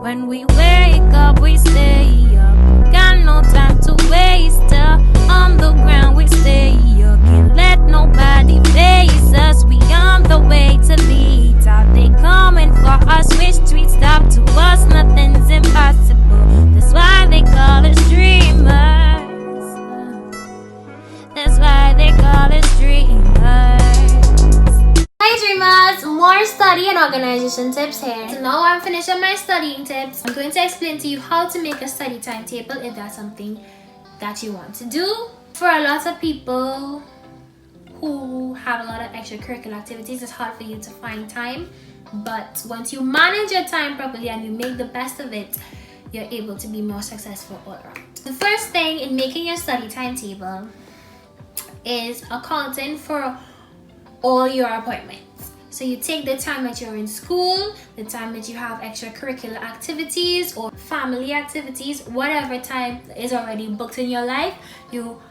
When we wake up, we stay up. Got no time to waste. On the ground, we stay up. Can't let nobody face us. We on the way to the top. They coming for us. Which street stop to us? Nothing's impossible. That's why they call us dreamers. That's why they call us dreamers. Hi dreamers! More study and organization tips here. So now I'm finished with my studying tips. I'm going to explain to you how to make a study timetable if that's something that you want to do. For a lot of people who have a lot of extracurricular activities, it's hard for you to find time. But once you manage your time properly and you make the best of it, you're able to be more successful all around. The first thing in making your study timetable is accounting for all your appointments. So you take the time that you're in school, the time that you have extracurricular activities or family activities, whatever time is already booked in your life, you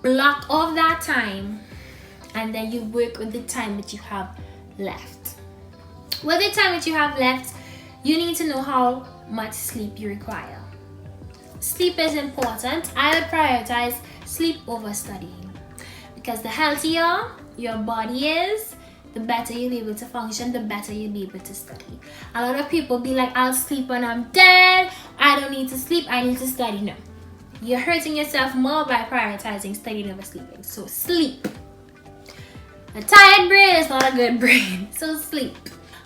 block off that time and then you work with the time that you have left. With the time that you have left, you need to know how much sleep you require. Sleep is important. I would prioritize sleep over studying because the healthier your body is, the better you'll be able to function, the better you'll be able to study. A lot of people be like, I'll sleep when I'm dead, I don't need to sleep, I need to study. No, you're hurting yourself more by prioritizing studying over sleeping. So sleep. A tired brain is not a good brain, so sleep.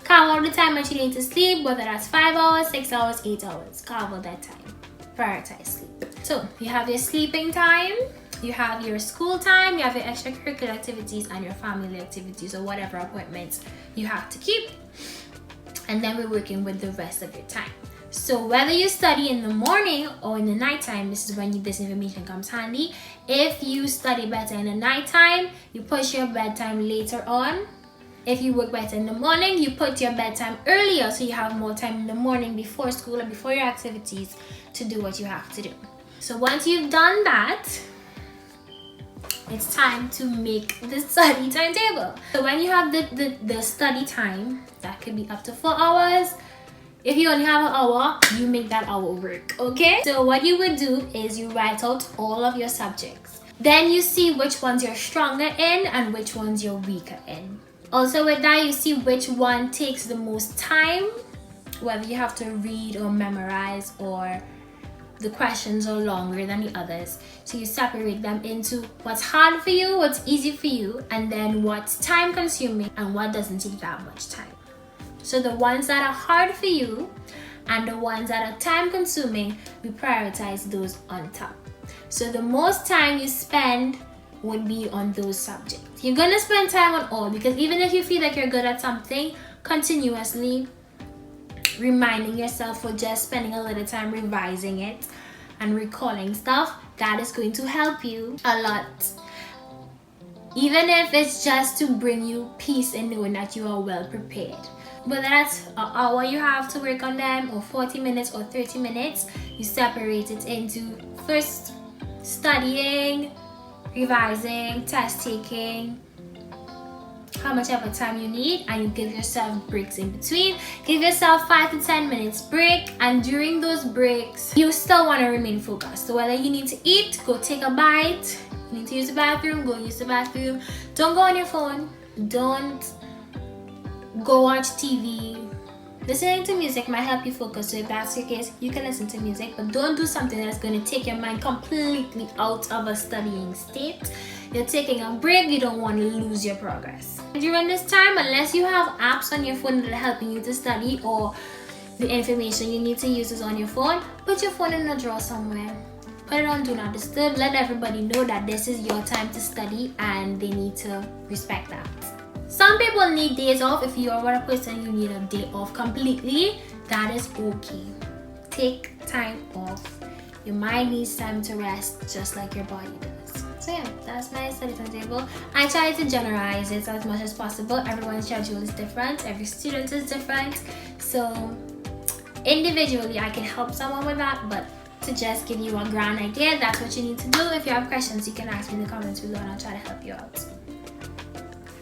Carve out the time that you need to sleep, whether that's 5 hours, 6 hours, 8 hours. Carve out that time. Prioritize sleep. So you have your sleeping time, you have your school time, you have your extracurricular activities and your family activities or whatever appointments you have to keep. And then we're working with the rest of your time. So whether you study in the morning or in the nighttime, this is when this information comes handy. If you study better in the nighttime, you push your bedtime later on. If you work better in the morning, you put your bedtime earlier so you have more time in the morning before school and before your activities to do what you have to do. So once you've done that, it's time to make the study timetable. So when you have the study time, that could be up to 4 hours. If you only have an hour, you make that hour work, okay? So what you would do is you write out all of your subjects. Then you see which ones you're stronger in and which ones you're weaker in. Also with that, you see which one takes the most time, whether you have to read or memorize or the questions are longer than the others. So you separate them into what's hard for you, what's easy for you, and then what's time consuming and what doesn't take that much time. So the ones that are hard for you and the ones that are time consuming, we prioritize those on top. So the most time you spend would be on those subjects. You're gonna spend time on all because even if you feel like you're good at something, continuously reminding yourself or just spending a little time revising it and recalling stuff, that is going to help you a lot. Even if it's just to bring you peace in knowing that you are well prepared. Whether that's an hour you have to work on them or 40 minutes or 30 minutes, you separate it into first studying, revising, test taking, how much ever time you need, and you give yourself breaks in between. Give yourself 5 to 10 minutes break, and during those breaks you still want to remain focused. So whether you need to eat, go take a bite, you need to use the bathroom, go use the bathroom. Don't go on your phone, don't go watch TV. Listening to music might help you focus, so if that's your case, you can listen to music, but don't do something that's going to take your mind completely out of a studying state. You're taking a break, you don't want to lose your progress. During this time, unless you have apps on your phone that are helping you to study or the information you need to use is on your phone, put your phone in a drawer somewhere. Put it on Do Not Disturb. Let everybody know that this is your time to study and they need to respect that. Some people need days off. If you are a person you need a day off completely, that is okay. Take time off. Your mind needs time to rest just like your body does. So yeah, that's my study timetable. I try to generalize it as much as possible. Everyone's schedule is different. Every student is different. So individually, I can help someone with that, but to just give you a grand idea, that's what you need to do. If you have questions, you can ask me in the comments below and I'll try to help you out.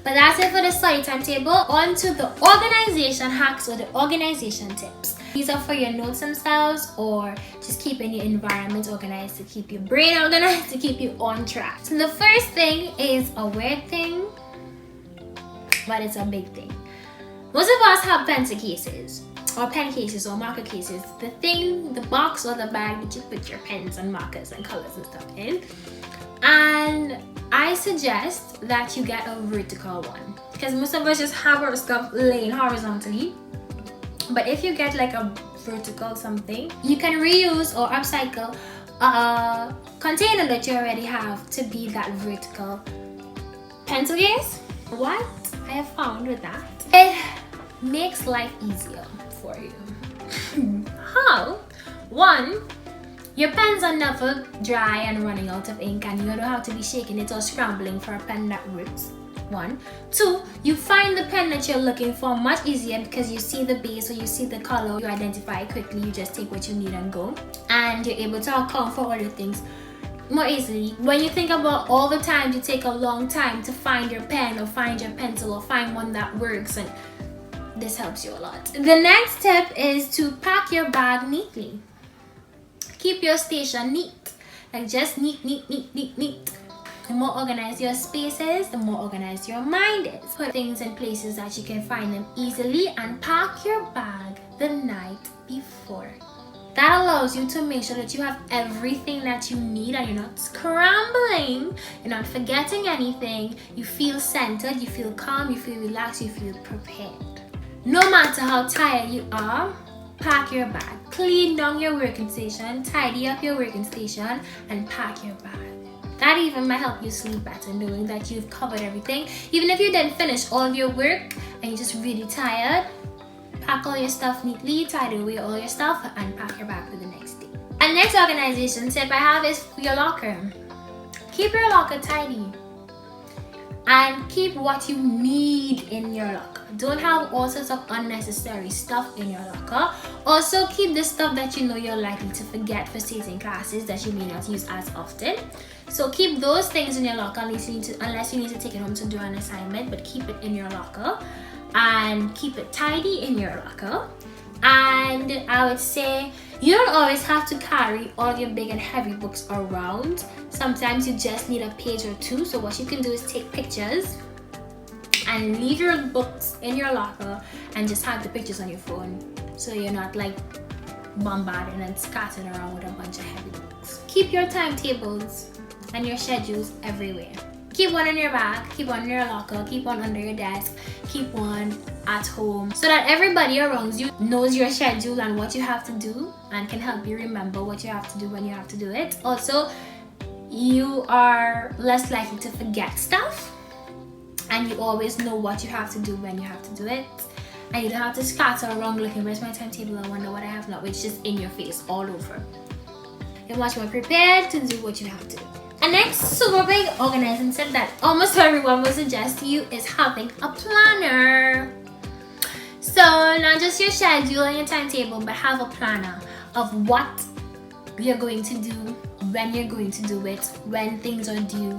But that's it for the study timetable. On to the organization hacks or the organization tips. These are for your notes themselves, or just keeping your environment organized, to keep your brain organized, to keep you on track. So the first thing is a weird thing, but it's a big thing. Most of us have pencil cases, or pen cases, or marker cases. The box or the bag that you put your pens and markers and colors and stuff in. And I suggest that you get a vertical one, because most of us just have our stuff laying horizontally. But if you get like a vertical something, you can reuse or upcycle a container that you already have to be that vertical pencil case. What I have found with that, it makes life easier for you. How? One, your pens are never dry and running out of ink, and you don't have to be shaking it or scrambling for a pen that rips. One. Two, you find the pen that you're looking for much easier because you see the base or you see the color, you identify it quickly, you just take what you need and go. And you're able to account for all your things more easily. When you think about all the times you take a long time to find your pen or find your pencil or find one that works, and this helps you a lot. The next tip is to pack your bag neatly. Keep your station neat. Like just neat. The more organized your space is, the more organized your mind is. Put things in places that you can find them easily, and pack your bag the night before. That allows you to make sure that you have everything that you need and you're not scrambling, you're not forgetting anything, you feel centered, you feel calm, you feel relaxed, you feel prepared. No matter how tired you are, pack your bag. Clean down your working station, tidy up your working station, and pack your bag. That even might help you sleep better, knowing that you've covered everything. Even if you didn't finish all of your work and you're just really tired, pack all your stuff neatly, tidy away all your stuff, and pack your bag for the next day. And next organization tip I have is your locker. Keep your locker tidy. And keep what you need in your locker. Don't have all sorts of unnecessary stuff in your locker. Also, keep the stuff that you know you're likely to forget for certain classes that you may not use as often. So keep those things in your locker unless you need to take it home to do an assignment, but keep it in your locker and keep it tidy in your locker. And I would say you don't always have to carry all your big and heavy books around. Sometimes you just need a page or two. So what you can do is take pictures and leave your books in your locker and just have the pictures on your phone, so you're not like bombarded and scattered around with a bunch of heavy books. Keep your timetables and your schedules everywhere. Keep one in your bag, keep one in your locker, keep one under your desk, keep one at home, so that everybody around you knows your schedule and what you have to do and can help you remember what you have to do when you have to do it. Also, you are less likely to forget stuff, and you always know what you have to do when you have to do it, and you don't have to scatter around looking, where's my timetable, I wonder what I have now. It's just in your face all over. You're much more prepared to do what you have to do. And next super big organizing tip that almost everyone will suggest to you is having a planner. So not just your schedule and your timetable, but have a planner of what you're going to do, when you're going to do it, when things are due,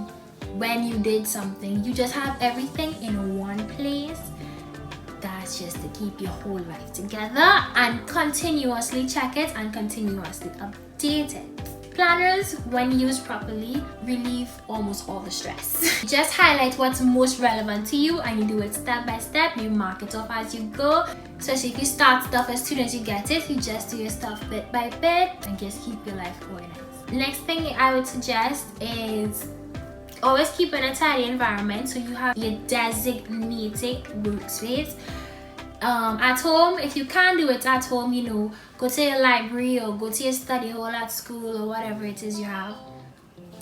when you did something. You just have everything in one place. That's just to keep your whole life together and continuously check it and continuously update it. Planners, when used properly, relieve almost all the stress. Just highlight what's most relevant to you and you do it step by step. You mark it off as you go. Especially if you start stuff as soon as you get it, you just do your stuff bit by bit and just keep your life organized. Next thing I would suggest is always keep in a tidy environment, so you have your designated workspace. At home, if you can't do it at home, you know, go to your library or go to your study hall at school or whatever it is you have,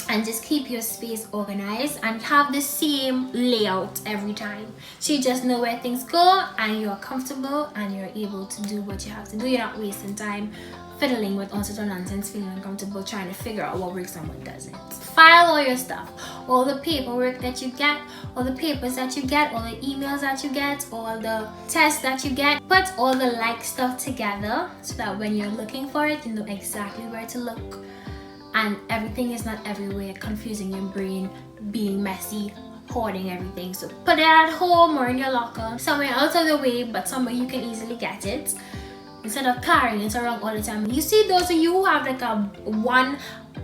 and just keep your space organized and have the same layout every time, so you just know where things go and you're comfortable and you're able to do what you have to do. You're not wasting time fiddling with all sorts of nonsense, feeling uncomfortable, trying to figure out what works and what doesn't. File all your stuff, all the paperwork that you get, all the papers that you get, all the emails that you get, all the tests that you get. Put all the like stuff together so that when you're looking for it, you know exactly where to look, and everything is not everywhere, confusing your brain, being messy, hoarding everything. So put it at home or in your locker, somewhere out of the way, but somewhere you can easily get it. instead of carrying it around all the time. You see those of you who have like a one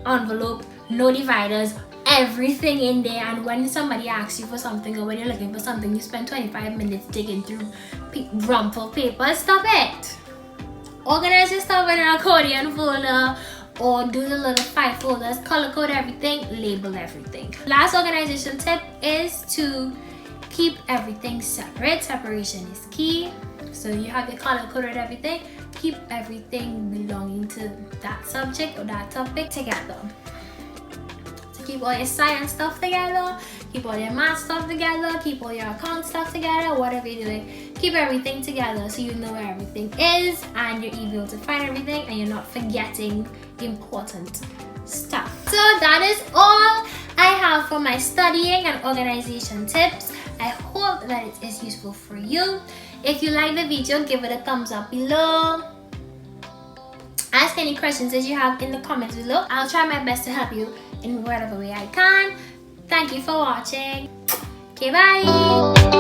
envelope, no dividers, everything in there, and when somebody asks you for something or when you're looking for something, you spend 25 minutes digging through rumpled paper. Stop it. Organize your stuff in an accordion folder, or do the little 5 folders, color code everything, label everything. Last organization tip is to keep everything separate. Separation is key. So you have your color coded everything, keep everything belonging to that subject or that topic together. So keep all your science stuff together, keep all your math stuff together, keep all your account stuff together, whatever you're doing, keep everything together so you know where everything is and you're able to find everything and you're not forgetting important stuff. So that is all I have for my studying and organization tips. I hope that it is useful for you. If you like the video, give it a thumbs up below. Ask any questions that you have in the comments below. I'll try my best to help you in whatever way I can. Thank you for watching. Okay, bye.